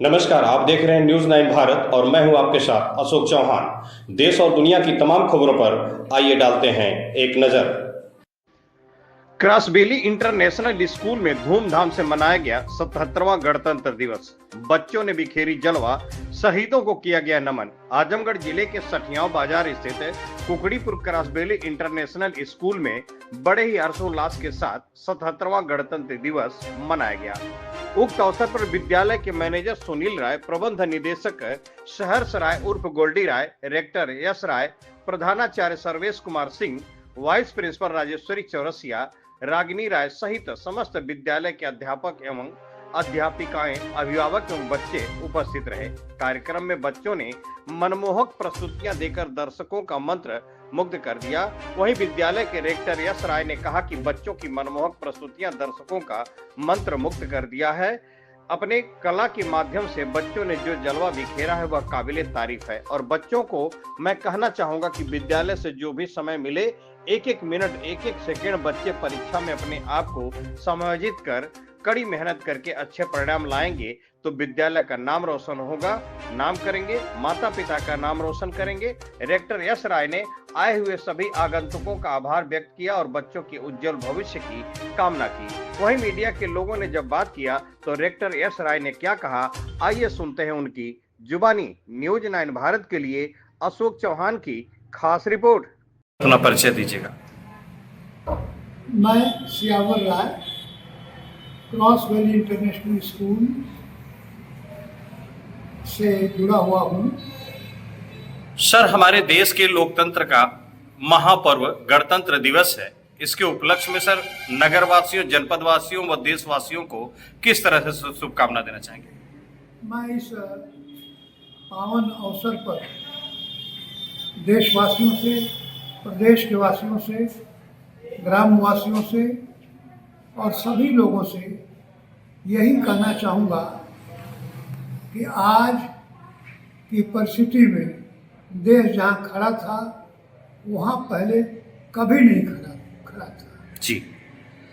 नमस्कार, आप देख रहे हैं न्यूज 9 भारत और मैं हूं आपके साथ अशोक चौहान। देश और दुनिया की तमाम खबरों पर आइए डालते हैं एक नजर। क्रासबेली इंटरनेशनल स्कूल में धूमधाम से मनाया गया 77वां गणतंत्र दिवस। बच्चों ने बिखेरी जलवा, शहीदों को किया गया नमन। आजमगढ़ जिले के सठियाव बाजार स्थित कुकड़ीपुर क्रासबेली इंटरनेशनल स्कूल में बड़े ही हर्षोल्लास के साथ 77वां गणतंत्र दिवस मनाया गया। उक्त अवसर पर विद्यालय के मैनेजर सुनील राय, प्रबंध निदेशक सहर्ष राय उर्फ गोल्डी राय, रेक्टर यश राय, प्रधानाचार्य सर्वेश कुमार सिंह, वाइस प्रिंसिपल राजेश्वरी चौरसिया, रागिनी राय सहित समस्त विद्यालय के अध्यापक एवं अध्यापिकाएं, अभिभावक एवं बच्चे उपस्थित रहे। कार्यक्रम में बच्चों ने मनमोहक प्रस्तुतियां देकर दर्शकों का मंत्र मुग्ध कर दिया। वहीं विद्यालय के रेक्टर यश राय ने कहा कि बच्चों की मनमोहक प्रस्तुतियां दर्शकों का मंत्र मुग्ध कर दिया है। अपने कला के माध्यम से बच्चों ने जो जलवा बिखेरा है वह काबिले तारीफ है और बच्चों को मैं कहना चाहूंगा कि विद्यालय से जो भी समय मिले, एक एक मिनट, एक एक सेकंड बच्चे परीक्षा में अपने आप को समायोजित कर कड़ी मेहनत करके अच्छे परिणाम लाएंगे तो विद्यालय का नाम रोशन होगा, नाम करेंगे, माता पिता का नाम रोशन करेंगे। रेक्टर यश राय ने आए हुए सभी आगंतुकों का आभार व्यक्त किया और बच्चों के उज्जवल भविष्य की कामना की। वहीं मीडिया के लोगों ने जब बात किया तो रेक्टर यश राय ने क्या कहा, आइए सुनते हैं उनकी जुबानी। न्यूज 9 भारत के लिए अशोक चौहान की खास रिपोर्ट। अपना परिचय दीजिएगा। मैं सियावर राय, क्रॉसबेली इंटरनेशनल स्कूल से जुड़ा हुआ हूँ। सर, हमारे देश के लोकतंत्र का महापर्व गणतंत्र दिवस है। इसके उपलक्ष्य में सर नगरवासियों, जनपदवासियों व देशवासियों को किस तरह से शुभकामना देना चाहेंगे? मैं इस पावन अवसर पर देशवासियों से, प्रदेश के वासियों से, ग्रामवासियों से और सभी लोगों से यही कहना चाहूँगा कि आज की परिस्थिति में देश जहाँ खड़ा था वहाँ पहले कभी नहीं खड़ा था जी।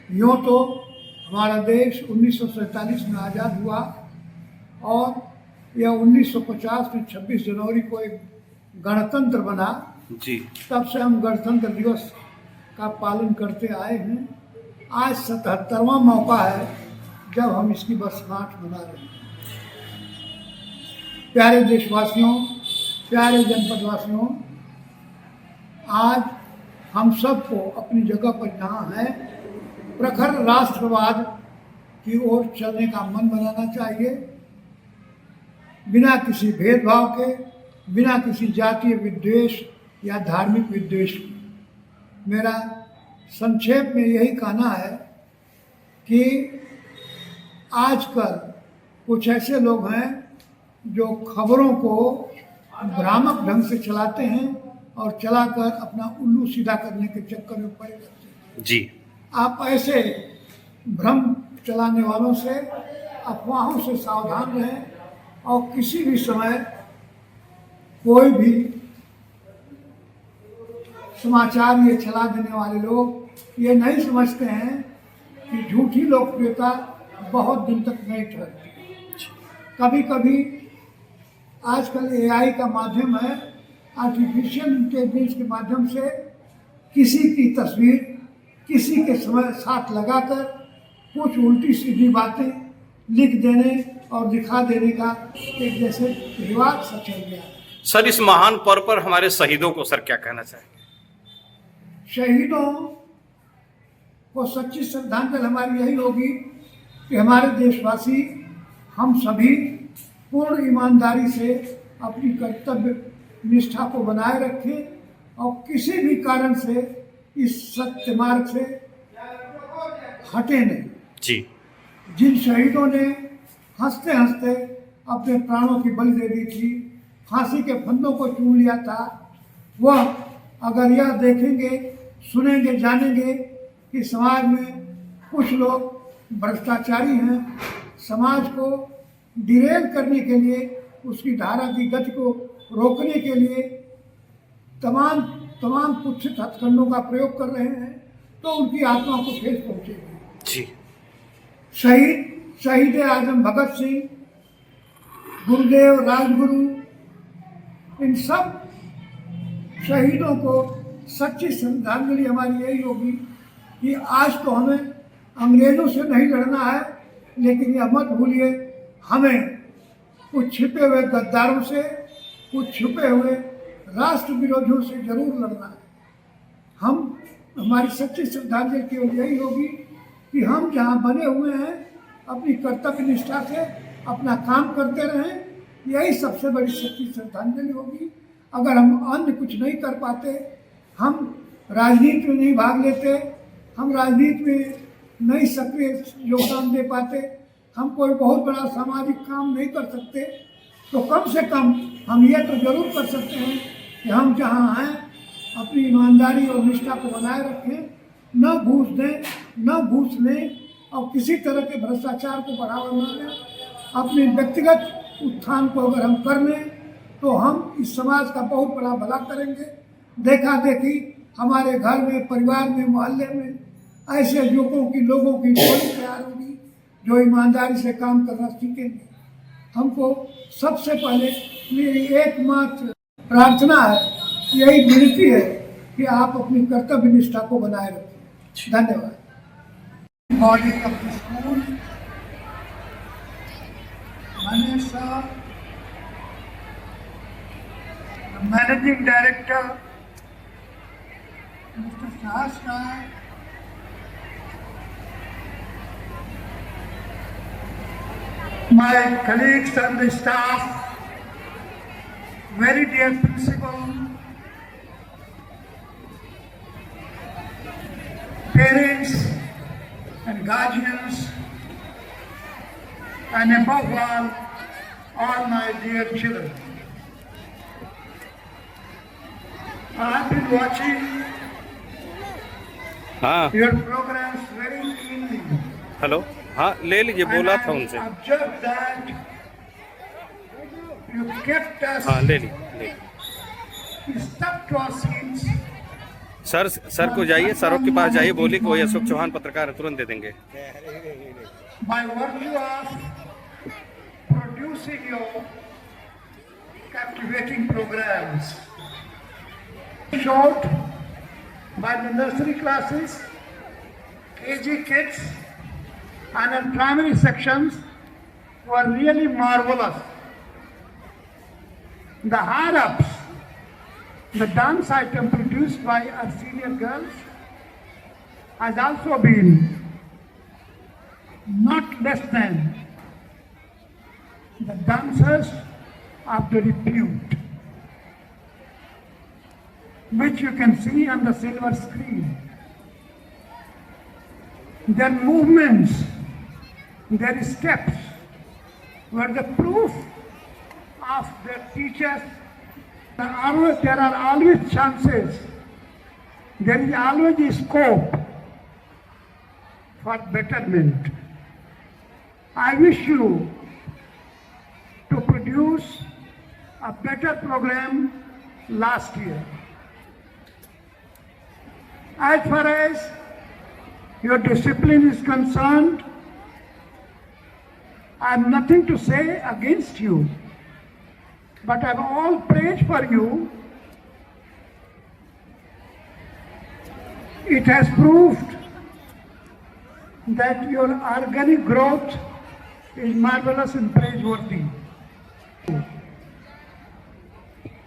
यूँ तो हमारा देश 1947 में आज़ाद हुआ और यह 1950 में 26 जनवरी को एक गणतंत्र बना जी। तब से हम गणतंत्र दिवस का पालन करते आए हैं। आज 77वां मौका है जब हम इसकी वर्षगांठ मना रहे हैं। प्यारे देशवासियों, प्यारे जनपदवासियों, आज हम सबको अपनी जगह पर जहाँ है प्रखर राष्ट्रवाद की ओर चलने का मन बनाना चाहिए, बिना किसी भेदभाव के, बिना किसी जातीय विद्वेष या धार्मिक विद्वेष के। मेरा संक्षेप में यही कहना है कि आजकल कुछ ऐसे लोग हैं जो खबरों को भ्रामक ढंग से चलाते हैं और चलाकर अपना उल्लू सीधा करने के चक्कर में पड़े रहते हैं। जी। आप ऐसे भ्रम चलाने वालों से, अफवाहों से सावधान रहें और किसी भी समय कोई भी समाचार ये चला देने वाले लोग ये नहीं समझते हैं कि झूठी लोकप्रियता बहुत दिन तक नहीं ठहरती। कभी कभी आजकल AI का माध्यम है, आर्टिफिशियल इंटेलिजेंस के माध्यम से किसी की तस्वीर किसी के समय साथ लगाकर कुछ उल्टी सीधी बातें लिख देने और दिखा देने का एक जैसे रिवाज सा चल गया। सर, इस महान पर्व पर हमारे शहीदों को सर क्या कहना चाहेंगे? शहीदों को सच्ची श्रद्धांजलि हमारी यही होगी कि हमारे देशवासी हम सभी पूर्ण ईमानदारी से अपनी कर्तव्य निष्ठा को बनाए रखें और किसी भी कारण से इस सत्य मार्ग से हटे नहीं। जी। जिन शहीदों ने हंसते हंसते अपने प्राणों की बलि दे दी थी, फांसी के फंदों को चूम लिया था, वह अगर यह देखेंगे, सुनेंगे, जानेंगे कि समाज में कुछ लोग भ्रष्टाचारी हैं, समाज को डिरेल करने के लिए, उसकी धारा की गति को रोकने के लिए तमाम कुत्सित हथकंडों का प्रयोग कर रहे हैं, तो उनकी आत्मा को ठेस पहुंचेगी। जी। शहीद आजम भगत सिंह गुरुदेव, राजगुरु, इन सब शहीदों को सच्ची श्रद्धांजलि हमारी यही होगी कि आज तो हमें अंग्रेजों से नहीं लड़ना है, लेकिन यह मत भूलिए हमें कुछ छिपे हुए गद्दारों से, कुछ छुपे हुए राष्ट्र विरोधियों से जरूर लड़ना है। हमारी सच्ची श्रद्धांजलि केवल यही होगी कि हम जहाँ बने हुए हैं अपनी कर्तव्य निष्ठा से अपना काम करते रहें, यही सबसे बड़ी सच्ची श्रद्धांजलि होगी। अगर हम अन्य कुछ नहीं कर पाते, हम राजनीति में नहीं भाग लेते, हम राजनीति में नहीं सक्रिय योगदान दे पाते, हम कोई बहुत बड़ा सामाजिक काम नहीं कर सकते, तो कम से कम हम ये तो जरूर कर सकते हैं कि हम जहाँ हैं अपनी ईमानदारी और निष्ठा को बनाए रखें, न घूस दें, न घूस लें और किसी तरह के भ्रष्टाचार को बढ़ावा न दें। अपने व्यक्तिगत उत्थान को अगर हम कर लें तो हम इस समाज का बहुत बड़ा भला करेंगे। देखा देखी हमारे घर में, परिवार में, मोहल्ले में ऐसे लोगों की टोली तैयार होगी जो ईमानदारी से काम करना सीखेंगे। हमको सबसे पहले मेरी एकमात्र प्रार्थना है, यही विनती है कि आप अपनी कर्तव्य निष्ठा को बनाए रखें। धन्यवाद। Body of the school, Manish sir, the Managing Director, Mr. Sahas Nayak, my colleagues and the staff, very dear principal, parents and guardians, and above all my dear children. I have been watching your programs very keenly. Hello, हाँ ले लीजिए, बोला था उनसे। Observed that you kept us. हाँ ले लीजिए। Stuck to our seats. Sir को जाइए, सरों के पास जाइए, बोलिए कि वही अशोक चौहान पत्रकार है, तुरंत दे देंगे। By virtue of producing your captivating programs, showed by the nursery classes, KG kids, and in primary sections were really marvelous. The higher-ups, the dance item produced by our senior girls has also been not less than the dancers of the repute, which you can see on the silver screen. Their movements, their steps were the proof of their teachers. There are always chances, there is always a scope for betterment. I wish you to produce a better program last year. As far as your discipline is concerned, I have nothing to say against you, but I have all praise for you. It has proved that your organic growth is marvelous and praiseworthy.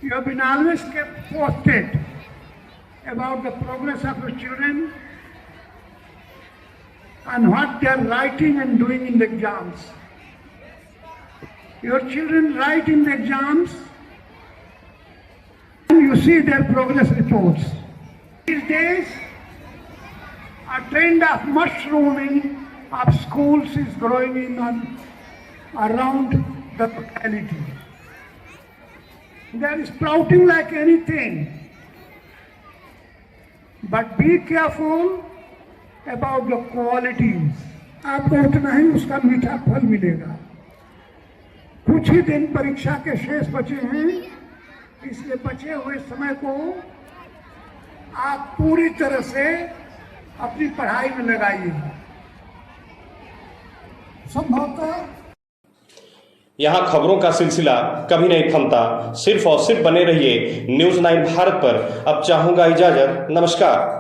You have been always kept posted about the progress of your children and what they are writing and doing in the exams. Your children write in the exams and you see their progress reports. These days, a trend of mushrooming of schools is growing in around the locality. They are sprouting like anything. But be careful about the qualities. आपको उतना ही उसका मीठा फल मिलेगा। कुछ ही दिन परीक्षा के शेष बचे हैं, इसलिए बचे हुए समय को आप पूरी तरह से अपनी पढ़ाई में लगाइए। संभवतः यहाँ खबरों का सिलसिला कभी नहीं थमता। सिर्फ और सिर्फ बने रहिए न्यूज़ 9 भारत पर। अब चाहूंगा इजाजत, नमस्कार।